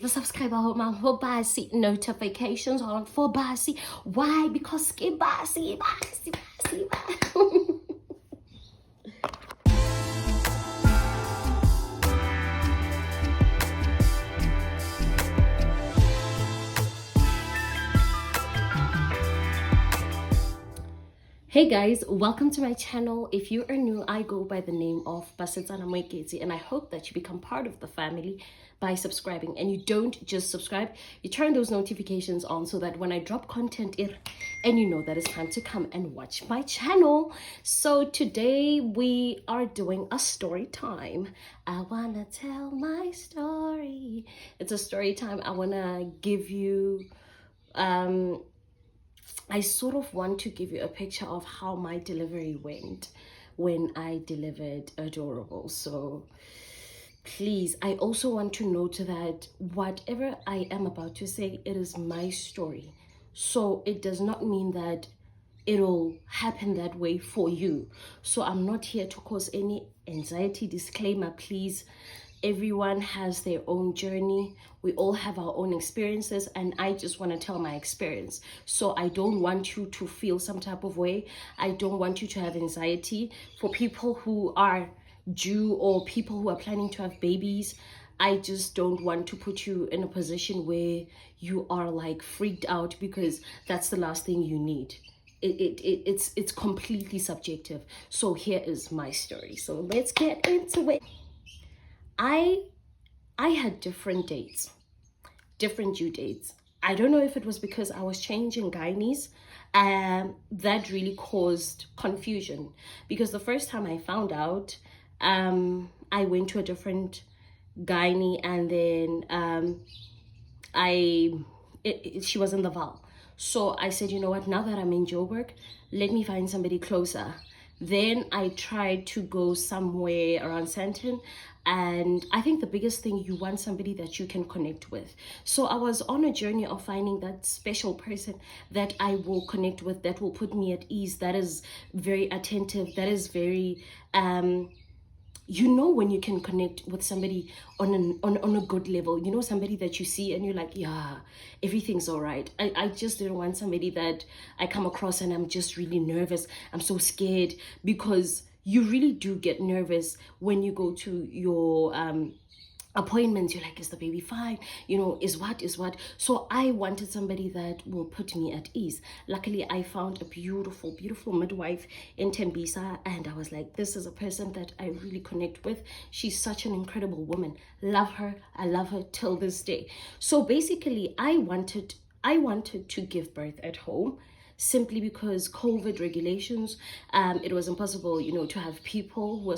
Subscribe for basi notifications on for basi. Why? Because basi. Hey guys, welcome to my channel. If you are new, I go by the name of Basetsana Moeketsi, and I hope that you become part of the family by subscribing. And you don't just subscribe, you turn those notifications on so that when I drop content and you know that it's time to come and watch my channel. So today we are doing a story time. I wanna tell my story. It's a story time. I wanna give you I sort of want to give you a picture of how my delivery went when I delivered Adorable. So please, I also want to note that whatever I am about to say, it is my story. So it does not mean that it'll happen that way for you. So I'm not here to cause any anxiety. Disclaimer, please. Everyone has their own journey. We all have our own experiences, and I just want to tell my experience. So I don't want you to feel some type of way. I don't want you to have anxiety. For people who are due or people who are planning to have babies, I just don't want to put you in a position where you are like freaked out, because that's the last thing you need. It's completely subjective. So here is my story. So let's get into it. I had different dates, different due dates. I don't know if it was because I was changing gynaes, that really caused confusion, because the first time I found out, I went to a different gynae, and then she was in the Val. So I said, you know what, now that I'm in Joburg, let me find somebody closer. Then I tried to go somewhere around Sandton, and I think the biggest thing, you want somebody that you can connect with. So I was on a journey of finding that special person that I will connect with, that will put me at ease, that is very attentive, that is very you know, when you can connect with somebody on a good level, you know, somebody that you see and you're like, yeah, everything's all right. I just didn't want somebody that I come across and I'm just really nervous. I'm so scared, because you really do get nervous when you go to your appointments. You're like, is the baby fine? You know, is what. So I wanted somebody that will put me at ease. Luckily, I found a beautiful midwife in Tembisa, and I was like, this is a person that I really connect with. She's such an incredible woman. Love her. I love her till this day. So basically, I wanted to give birth at home, simply because COVID regulations, it was impossible, you know, to have people who will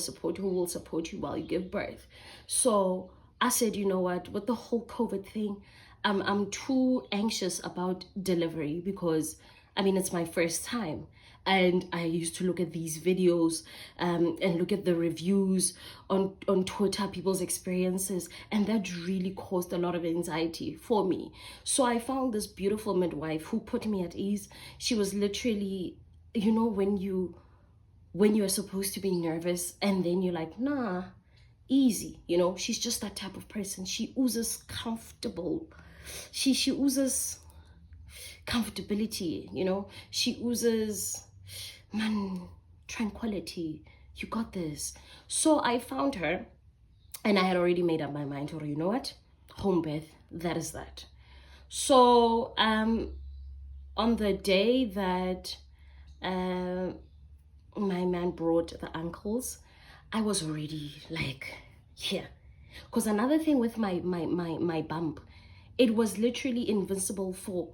support you while you give birth. So I said, you know what, with the whole COVID thing, I'm too anxious about delivery, because I mean, it's my first time. And I used to look at these videos and look at the reviews on Twitter, people's experiences, and that really caused a lot of anxiety for me. So I found this beautiful midwife who put me at ease. She was literally, you know, when you're supposed to be nervous and then you're like, nah, easy, you know, she's just that type of person. She oozes comfortable. She oozes comfortability, you know. She oozes, man, tranquility. You got this. So I found her, and I had already made up my mind, or you know what, home birth, that is that. So on the day that my man brought the uncles, I was already like, yeah. Because another thing with my bump, it was literally invincible for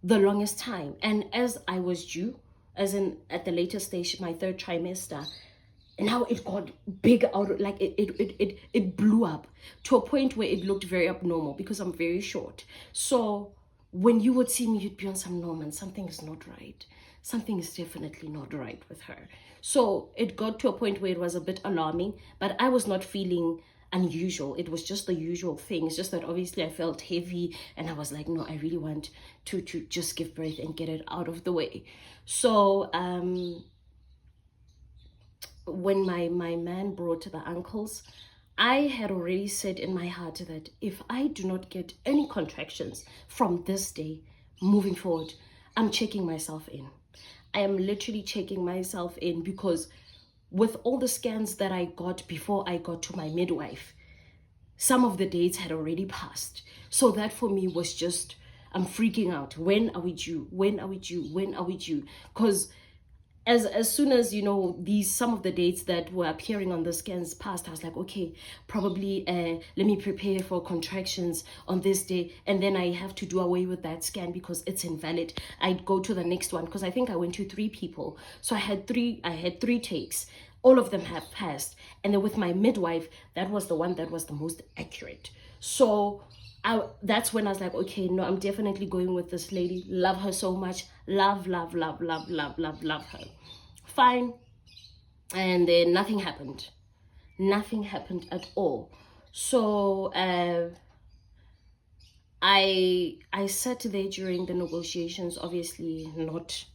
the longest time. And as I was due, as in at the later stage, my third trimester, now it got big out, like it blew up to a point where it looked very abnormal, because I'm very short. So when you would see me, you'd be on some Norman, something is not right. Something is definitely not right with her. So it got to a point where it was a bit alarming, but I was not feeling unusual. It was just the usual thing. It's just that obviously I felt heavy, and I was like, no, I really want to just give birth and get it out of the way. So when my man brought the uncles, I had already said in my heart that if I do not get any contractions from this day moving forward, I'm checking myself in. I am literally checking myself in, because with all the scans that I got before I got to my midwife, some of the dates had already passed. So that for me was just, I'm freaking out. When are we due? When are we due? When are we due? Because as soon as, you know, some of the dates that were appearing on the scans passed, I was like, okay, probably let me prepare for contractions on this day, and then I have to do away with that scan because it's invalid. I'd go to the next one, because I think I went to 3 people, so I had three takes. All of them have passed, and then with my midwife, that was the one that was the most accurate. So that's when I was like, okay, no, I'm definitely going with this lady. Love her so much. Love, love, love, love, love, love, love her. Fine. And then nothing happened. Nothing happened at all. So I sat there during the negotiations, obviously not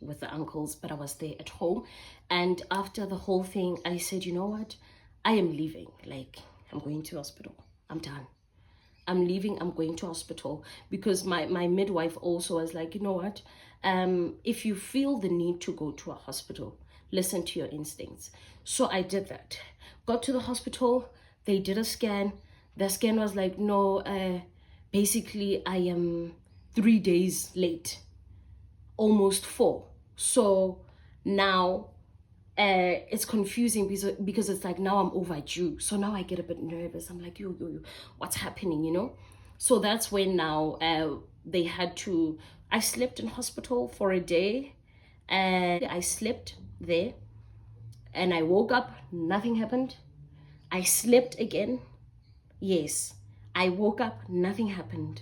with the uncles, but I was there at home. And after the whole thing, I said, you know what? I am leaving. Like, I'm going to hospital. I'm done. I'm leaving, I'm going to hospital, because my midwife also was like, you know what, if you feel the need to go to a hospital, listen to your instincts. So I did that. Got to the hospital, they did a scan. The scan was like, no, basically I am 3 days late, almost 4. So now it's confusing, because it's like, now I'm overdue. So now I get a bit nervous. I'm like, yo, what's happening, you know? So that's when now they had to, I slept in hospital for a day, and I slept there, and I woke up, nothing happened. I slept again. Yes, I woke up, nothing happened.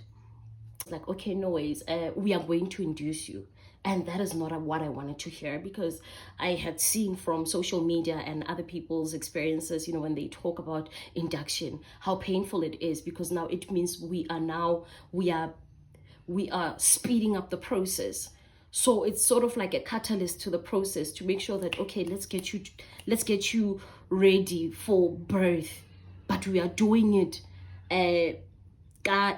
It's like, okay, no ways, we are going to induce you. And that is not what I wanted to hear, because I had seen from social media and other people's experiences, you know, when they talk about induction, how painful it is, because now it means we are speeding up the process. So it's sort of like a catalyst to the process to make sure that, okay, let's get you ready for birth, but we are doing it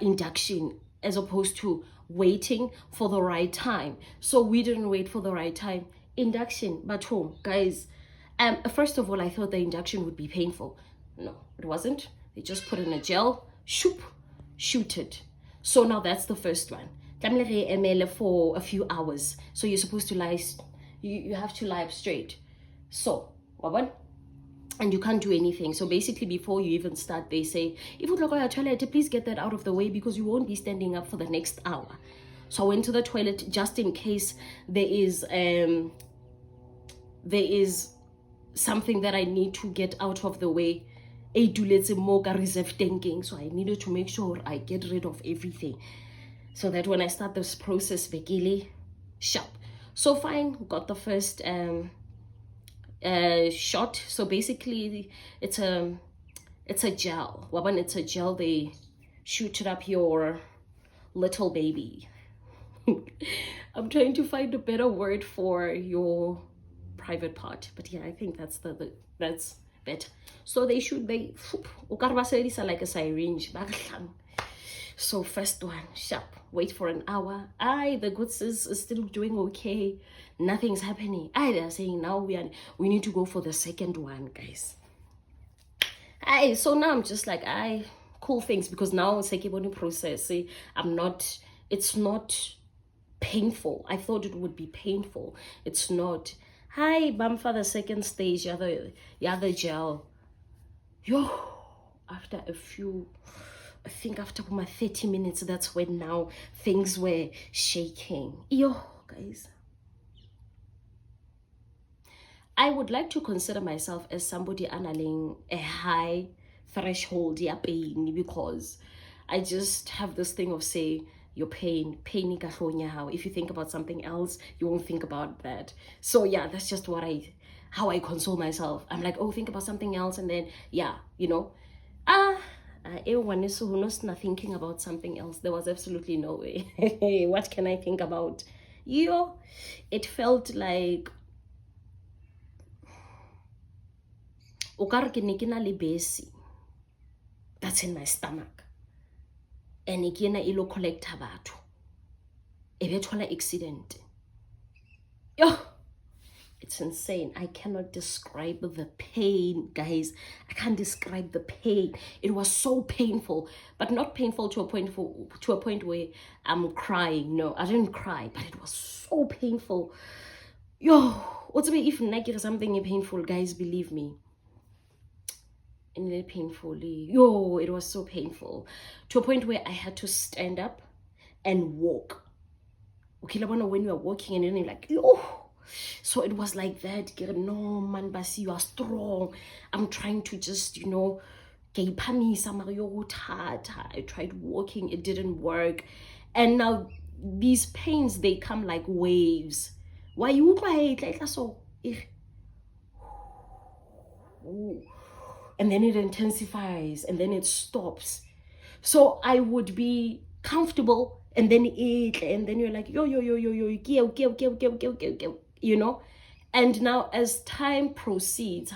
induction, as opposed to waiting for the right time. So we didn't wait for the right time. Induction, but home, guys. First of all, I thought the induction would be painful. No, it wasn't. They just put in a gel, shoop, shoot it. So now that's the first one. ML for a few hours. So you're supposed to lie, you have to lie up straight. So, what? And you can't do anything. So basically, before you even start, they say, if you look at your toilet, please get that out of the way, because you won't be standing up for the next hour. So I went to the toilet just in case there is something that I need to get out of the way. So I needed to make sure I get rid of everything, so that when I start this process, Bekele, sharp. So fine, got the first shot. So basically it's a gel. Waban, it's a gel. They shoot it up your little baby. I'm trying to find a better word for your private part, but yeah, I think that's that's better. So they like a syringe. So first one, sharp, wait for an hour. The good sis is still doing okay. Nothing's happening. They're saying now we need to go for the second one, guys. So now I'm just like, cool things, because now it's like a body process. It's not painful. I thought it would be painful. It's not. Bam for the second stage, the other gel. Yo, after I think after my 30 minutes, that's when now things were shaking. Yo, guys. I would like to consider myself as somebody analyzing a high threshold, yeah, pain, because I just have this thing of say, your pain, if you think about something else, you won't think about that. So yeah, that's just how I console myself. I'm like, oh, think about something else, and then yeah, you know, everyone is not thinking about something else. There was absolutely no way. What can I think about? It felt like o ka re ke ne ke na le bese that's in my stomach. And again, ilo collecta batho. Eventually accident. Yo, it's insane. I cannot describe the pain, guys. I can't describe the pain. It was so painful, but not painful to a point where I'm crying. No, I didn't cry, but it was so painful. Yo, what's me if naked something painful, guys? Believe me. And painfully, yo, it was so painful to a point where I had to stand up and walk. Okay, when you are walking and then you're like, yo. So it was like that. No, man, Basi, you are strong. I'm trying to just, I tried walking, it didn't work. And now these pains, they come like waves. Why you like so? And then it intensifies and then it stops. So I would be comfortable and then eat, and then you're like, yo, and now as time proceeds,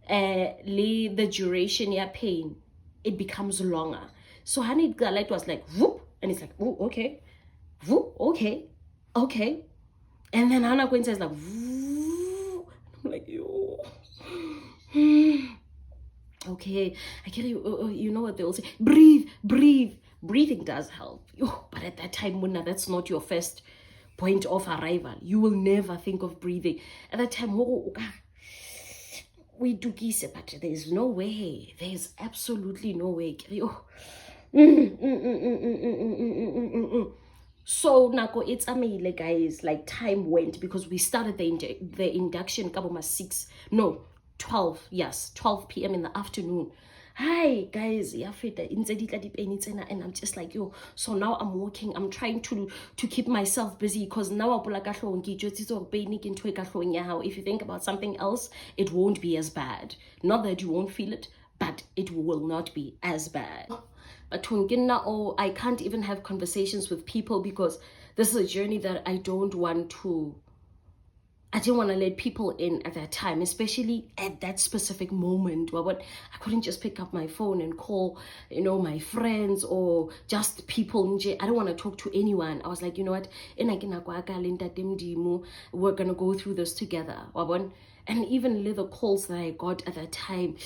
the duration of pain, it becomes longer. So honey, the light was like whoop, and it's like, oh, okay, whoop, okay, and then Hannah Queen says like whoop. I'm like, yo. Okay, I get you. You know what they all say? Breathe. Breathing does help. But at that time, Muna, that's not your first point of arrival. You will never think of breathing. At that time, we do kiss, but there's no way. There's absolutely no way. So nako it's amazing, guys. Like time went because we started the induction kaboma 12 p.m. in the afternoon. Hi guys, and I'm just like, yo, so now I'm working, I'm trying to keep myself busy because now if you think about something else, it won't be as bad. Not that you won't feel it, but it will not be as bad. But I can't even have conversations with people because this is a journey that I didn't want to let people in at that time, especially at that specific moment. I couldn't just pick up my phone and call, my friends or just people. I don't want to talk to anyone. I was like, you know what? We're going to go through this together. And even little calls that I got at that time,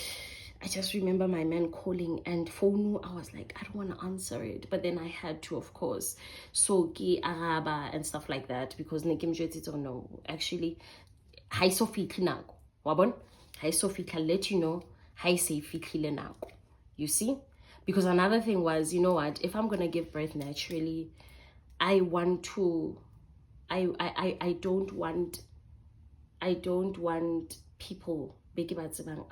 I just remember my man calling and phone. I was like, I don't want to answer it, but then I had to, of course. So ki araba and stuff like that because nekim jwetsi no, actually, hi Sophie nako. Wabon, hi Sophie can let you know. Hi Sophie nako. You see, because another thing was, you know what? If I'm gonna give birth naturally, I want to. I don't want people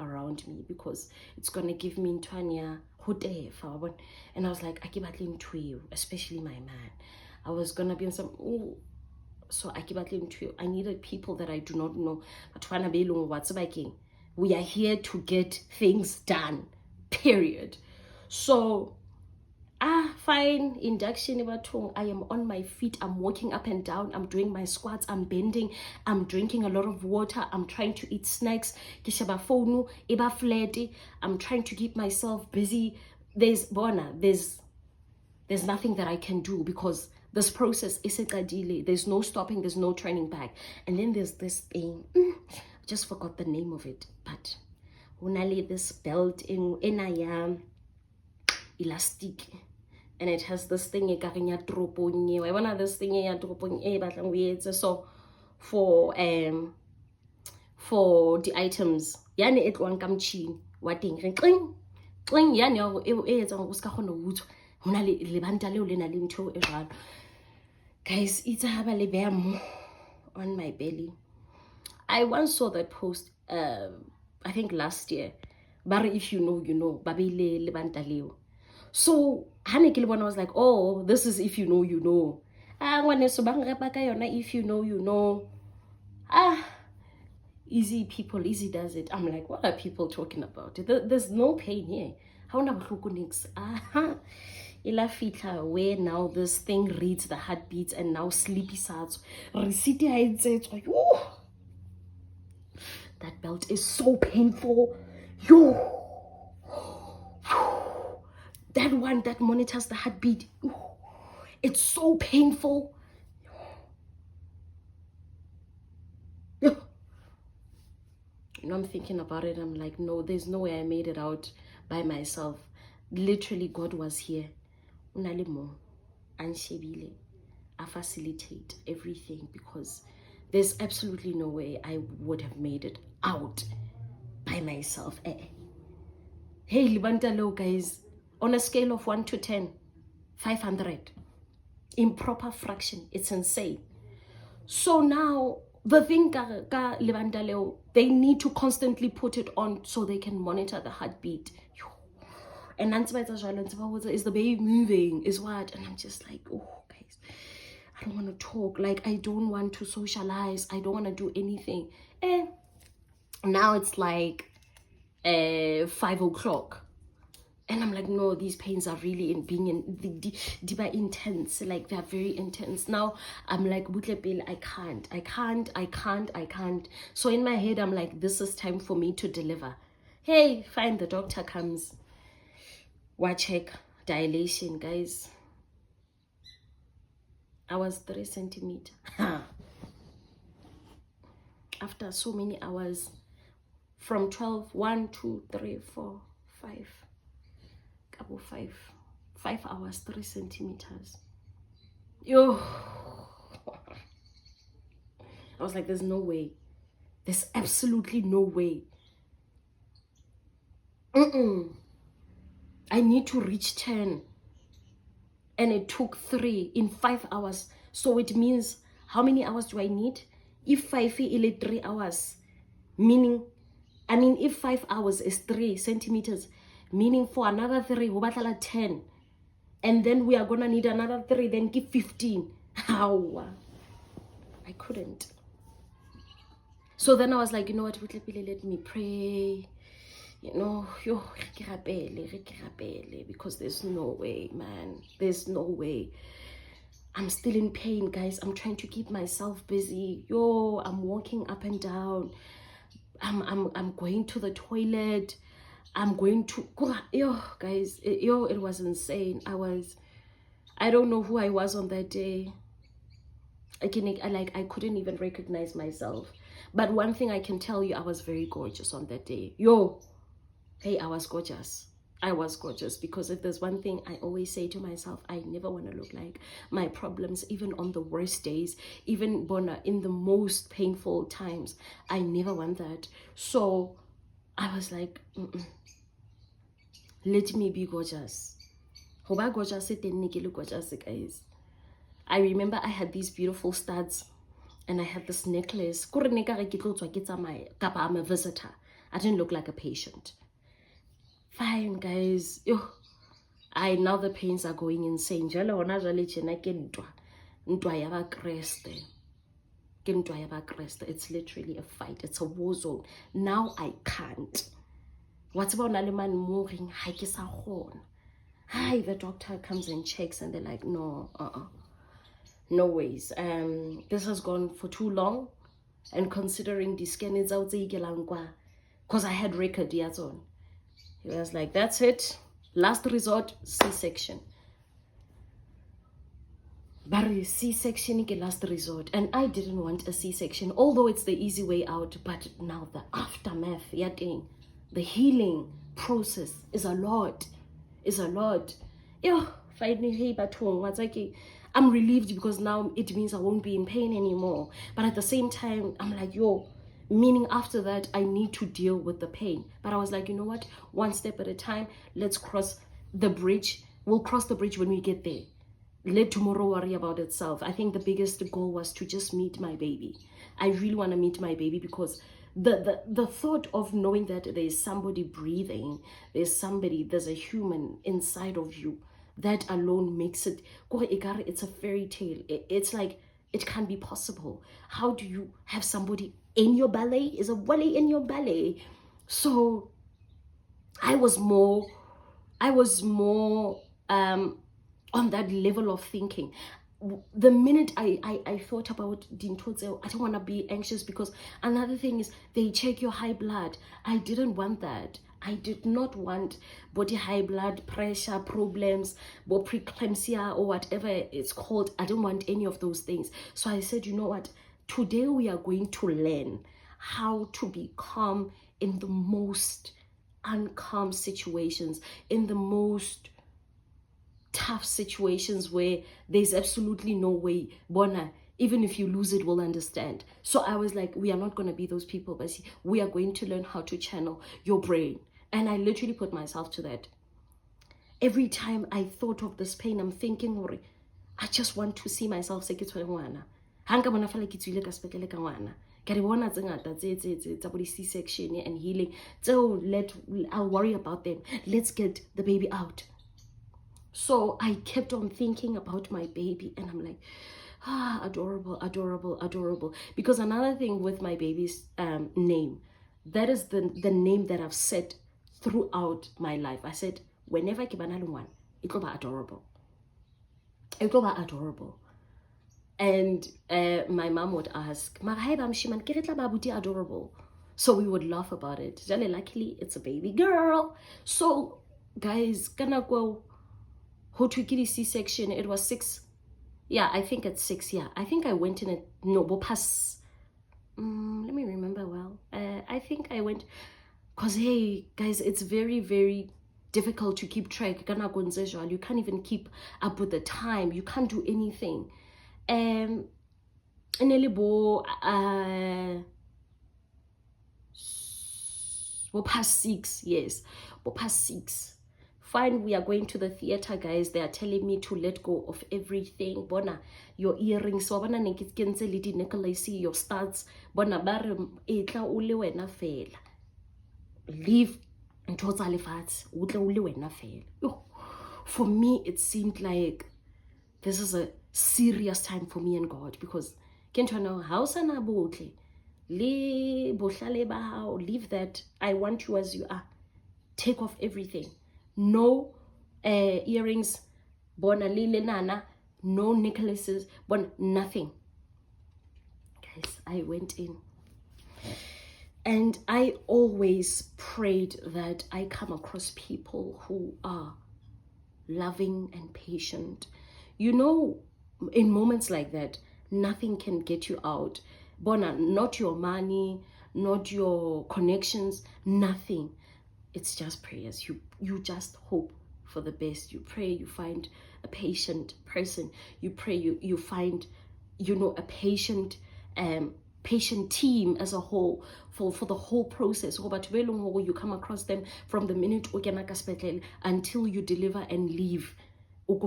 around me because it's gonna give me ntwanya hotefa. And I was like, I keep to you, especially my man. I was gonna be on some so I keep to you. I needed people that I do not know. We are here to get things done, period. So fine, induction. I am on my feet, I'm walking up and down, I'm doing my squats, I'm bending, I'm drinking a lot of water, I'm trying to eat snacks, I'm trying to keep myself busy. There's nothing that I can do because this process is delay. There's no stopping, there's no turning back. And then there's this thing, I just forgot the name of it, but when I lay this belt in elastic, and it has this thing this thing so for the items yani it one come chin what thing cling yani guys, it's a on my belly. I once saw that post I think last year, but if you know, you know, babile lebantaleo. So Hanekilwan was like, oh, this is if you know, you know. If you know, you know. Easy people, easy does it. I'm like, what are people talking about? There's no pain here. How where now this thing reads the heartbeats and now sleepy starts. That belt is so painful. Yo. that one that monitors the heartbeat, it's so painful. You know, I'm thinking about it. I'm like, no, there's no way I made it out by myself. Literally, God was here. Unalimo, anshebile, I facilitate everything, because there's absolutely no way I would have made it out by myself. Hey, libantalo, guys, on a scale of 1 to 10, 500. Improper fraction, it's insane. So now the thing ka libantalo, they need to constantly put it on so they can monitor the heartbeat. And is the baby moving? Is what? And I'm just like, oh, guys, I don't want to talk. Like, I don't want to socialize. I don't want to do anything. And now it's like 5 o'clock. And I'm like, no, these pains are really intense. Like, they're very intense. Now I'm like, I can't. So in my head, I'm like, this is time for me to deliver. Hey, fine, the doctor comes. Check dilation, guys. I was 3 centimeters. After so many hours, from 12, 1, 2, 3, 4, 5, couple 5 hours, 3 centimeters. Yo, I was like, there's no way. There's absolutely no way. I need to reach 10. And it took 3 in 5 hours. So it means, how many hours do I need? If 5 is 3 hours, meaning, if 5 hours is 3 centimeters, meaning for another 3, we 10. And then we are going to need another 3, then give 15. How? I couldn't. So then I was like, you know what, let me pray. You know, because there's no way, man. There's no way. I'm still in pain, guys. I'm trying to keep myself busy. I'm walking up and down. I'm going to the toilet. I'm going to guys. It was insane. I don't know who I was on that day. I couldn't even recognize myself. But one thing I can tell you, I was very gorgeous on that day. Hey, I was gorgeous. I was gorgeous, because if there's one thing I always say to myself, I never want to look like my problems, even on the worst days, even in the most painful times. I never want that. So I was like, let me be gorgeous. Gorgeous, guys. I remember I had these beautiful studs, and I had this necklace. I'm a visitor. I didn't look like a patient. Fine, guys. Now the pains are going insane. It's literally a fight. It's a war zone. Now I can't. What's about Naliman moving? Hi, the doctor comes and checks, and they're like, no, no ways. This has gone for too long, and considering the scan is out, because I had record years on. He was like, that's it. Last resort, C-section. But C-section is last resort. And I didn't want a C-section, although it's the easy way out. But now the aftermath, the healing process is a lot. It's a lot. I'm relieved, because now it means I won't be in pain anymore. But at the same time, I'm like, meaning after that, I need to deal with the pain. But I was like, you know what? One step at a time. Let's cross the bridge. We'll cross the bridge when we get there. Let tomorrow worry about itself. I think the biggest goal was to just meet my baby. I really want to meet my baby, because the thought of knowing that there's somebody breathing, there's a human inside of you, that alone makes it, it's a fairy tale. It's like, it can't be possible. How do you have somebody in your belly? Is a wali in your belly? So I was more on that level of thinking. The minute I thought about Dintotse, I don't want to be anxious, because another thing is they check your high blood. I didn't want that. I did not want body high blood pressure problems, or preeclampsia, or whatever it's called. I don't want any of those things. So I said, you know what? Today we are going to learn how to be calm in the most uncalm situations, in the most tough situations where there's absolutely no way. Bona, even if you lose it, we'll understand. So I was like, we are not going to be those people, but we are going to learn how to channel your brain. And I literally put myself to that. Every time I thought of this pain, I'm thinking, I just want to see myself say ke tshwere ngwana. Hanga bona fela ke tswile ka sepetlele ka ngwana. Ka re bona tse ngata tsa body C-section and healing. So I'll worry about them. Let's get the baby out. So I kept on thinking about my baby, and I'm like, adorable, adorable, adorable. Because another thing with my baby's name, that is the name that I've said throughout my life. I said, whenever ke bana le ngwana, it will be adorable. It will be adorable. And my mom would ask, adorable. So we would laugh about it. Luckily, it's a baby girl. So, guys, gonna go. Hotwikili C-section, it was 6. Yeah, I think it's 6. Yeah, I think I went in it. No, pass. Let me remember well. I think I went, because hey, guys, it's very, very difficult to keep track. You can't even keep up with the time. You can't do anything. Past 6, yes. Past 6. Fine, we are going to the theater, guys. They are telling me to let go of everything. Bona, your earrings, bona necklace, your studs. Bona bare etla ule wena fela. Leave ntho tsa lefatshe, utla ule wena fela. For me, it seemed like this is a serious time for me and God, because can't you know how sana botle le bohlale ba hao, leave that. I want you as you are. Take off everything. No earrings, bona lile nana, no necklaces, bona nothing. Guys, I went in. And I always prayed that I come across people who are loving and patient. You know, in moments like that, nothing can get you out. Bona, not your money, not your connections, nothing. It's just prayers. You just hope for the best. You pray, you find a patient person. You pray, you find, a patient team as a whole for the whole process. You come across them from the minute until you deliver and leave. You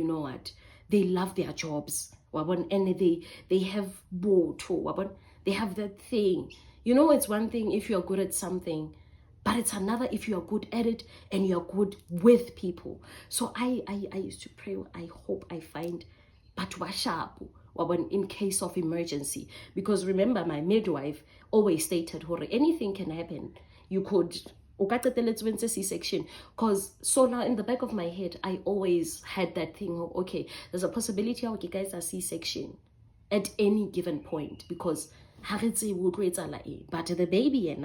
know what? They love their jobs. And they have they have that thing. It's one thing if you're good at something, but it's another if you're good at it and you're good with people. So I used to pray, I hope I find Batwashapu in case of emergency. Because remember, my midwife always stated, anything can happen. You could C-section, because so now in the back of my head I always had that thing of, okay, there's a possibility you guys are C-section at any given point, because but the baby,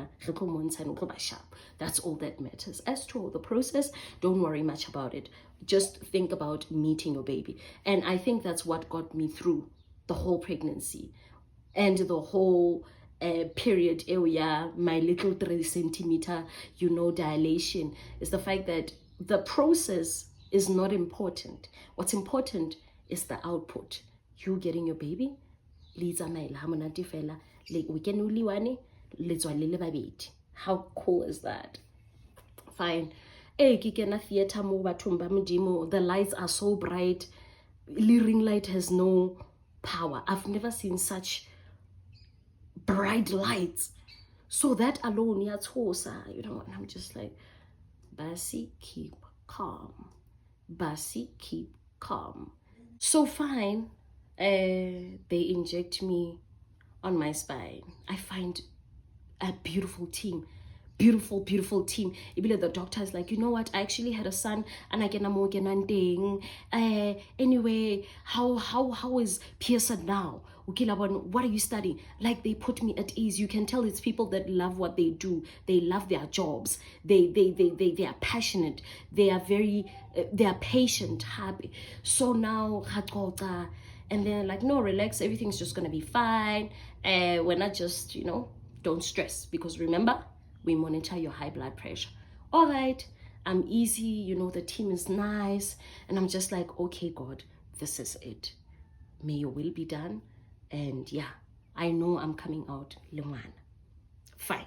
that's all that matters. As to the process, don't worry much about it. Just think about meeting your baby. And I think that's what got me through the whole pregnancy and the whole period area, my little 3 centimeter, dilation, is the fact that the process is not important. What's important is the output. You getting your baby, how cool is that? Fine. The lights are so bright. Ring light has no power. I've never seen such bright lights. So that alone, and I'm just like, Basi, keep calm. Basi, keep calm. So fine, they inject me on my spine. I find a beautiful team. Beautiful team. The doctor is like, you know what, I actually had a son, and I get anyway, how is Pearson now? okay, Labon, what are you studying? Like, they put me at ease. You can tell it's people that love what they do. They love their jobs. They are passionate. They are they are patient, happy. So now, and then like, no, relax, everything's just gonna be fine. We're not just, don't stress, because remember, we monitor your high blood pressure. All right, I'm easy, the team is nice, and I'm just like, okay, God, this is it. May your will be done. And yeah, I know I'm coming out Lungana. Fine.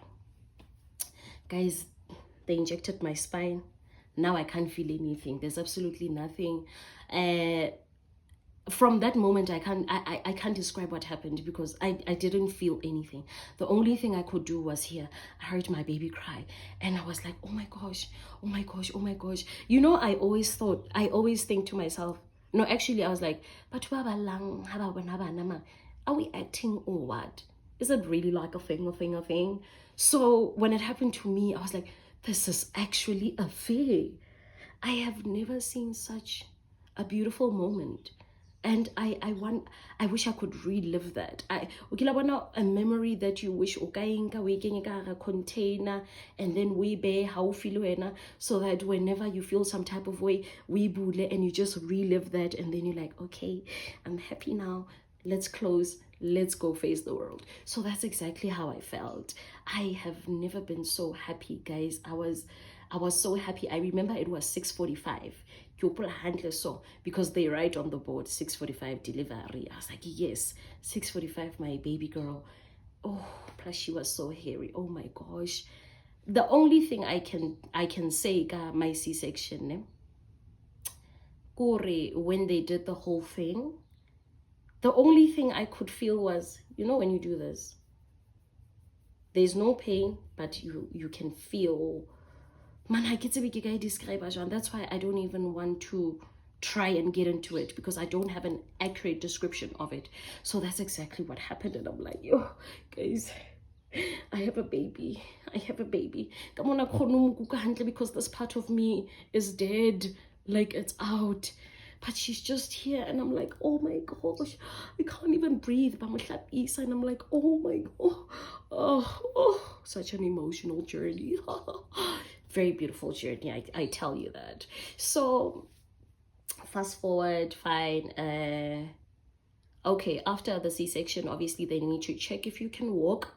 Guys, they injected my spine. Now I can't feel anything. There's absolutely nothing. From that moment, I can't describe what happened, because I didn't feel anything. The only thing I could do was I heard my baby cry, and I was like, oh my gosh, oh my gosh, oh my gosh. I always think to myself, no, actually I was like, but are we acting or what? Is it really like a thing? So when it happened to me, I was like, this is actually a thing. I have never seen such a beautiful moment. And I wish I could relive that. A memory that you wish a container, and then we be how feel, so that whenever you feel some type of way, we bule, and you just relive that, and then you're like, okay, I'm happy now. Let's close. Let's go face the world. So that's exactly how I felt. I have never been so happy, guys. I was so happy. I remember it was 6:45. So because they write on the board 6:45 delivery. I was like, yes, 6:45, my baby girl. Oh, plus she was so hairy. Oh my gosh. The only thing I can say, my C-section, when they did the whole thing, the only thing I could feel was, when you do this, there's no pain, but you can feel. Man, I get to be describe. That's why I don't even want to try and get into it, because I don't have an accurate description of it. So that's exactly what happened, and I'm like, yo, guys, I have a baby. Come on, because this part of me is dead, like it's out. But she's just here, and I'm like, oh my gosh, I can't even breathe. And I'm like, oh my god, oh, such an emotional journey. Very beautiful journey, I tell you that. So fast forward, fine. Okay, after the C-section, obviously they need to check if you can walk,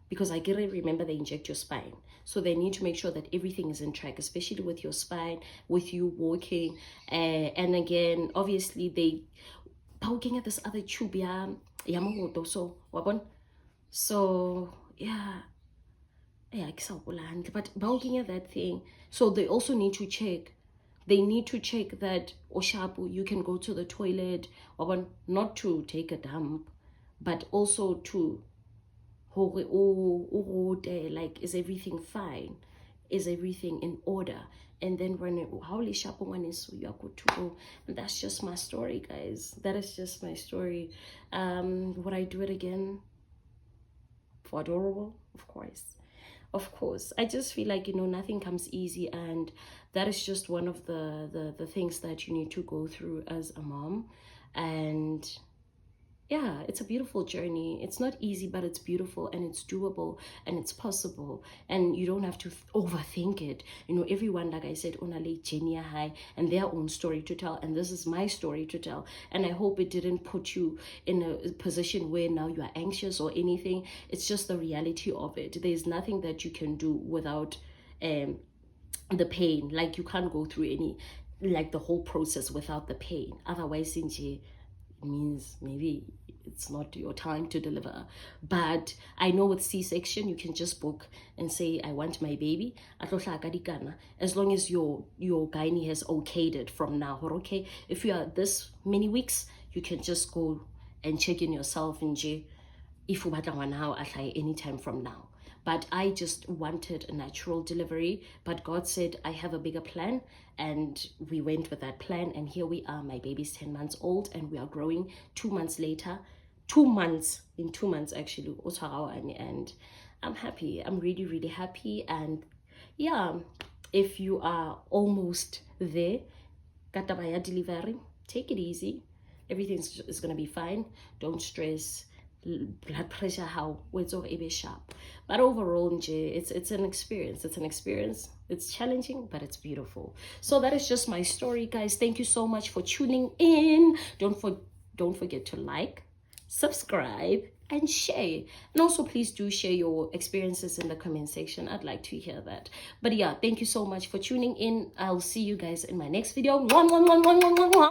because I get it, remember, they inject your spine, so they need to make sure that everything is in track, especially with your spine, with you walking. And again, obviously they poking at this other tube, so yeah, but bulking at that thing. So they also need to check. They need to check that Oshapu, you can go to the toilet, not to take a dump, but also to like, is everything fine? Is everything in order? And then when you are good to go. And that's just my story, guys. That is just my story. Would I do it again? For adorable? Of course. I just feel like, nothing comes easy, and that is just one of the things that you need to go through as a mom. And yeah, it's a beautiful journey. It's not easy, but it's beautiful, and it's doable, and it's possible, and you don't have to overthink it. Everyone, like I said, onale genia high and their own story to tell, and this is my story to tell. And I hope it didn't put you in a position where now you are anxious or anything. It's just the reality of it. There's nothing that you can do without the pain. Like, you can't go through the whole process without the pain. Otherwise, it means maybe it's not your time to deliver. But I know with C-section, you can just book and say, I want my baby, as long as your gynae has okayed it from now. Or okay, if you are this many weeks, you can just go and check in yourself in J if you anytime from now. But I just wanted a natural delivery, but God said, I have a bigger plan, and we went with that plan, and here we are. My baby's 10 months old, and we are growing 2 months later. 2 months, in 2 months actually, and I'm happy. I'm really, really happy. And yeah, if you are almost there, katabaya delivery, take it easy. Everything is gonna be fine. Don't stress. blood pressure how it's over a sharp. But overall it's an experience. It's challenging, but it's beautiful. So that is just my story, guys. Thank you so much for tuning in. Don't forget to like, subscribe, and share. And also please do share your experiences in the comment section. I'd like to hear that. But yeah, thank you so much for tuning in. I'll see you guys in my next video. Mwah, mwah, mwah, mwah, mwah, mwah.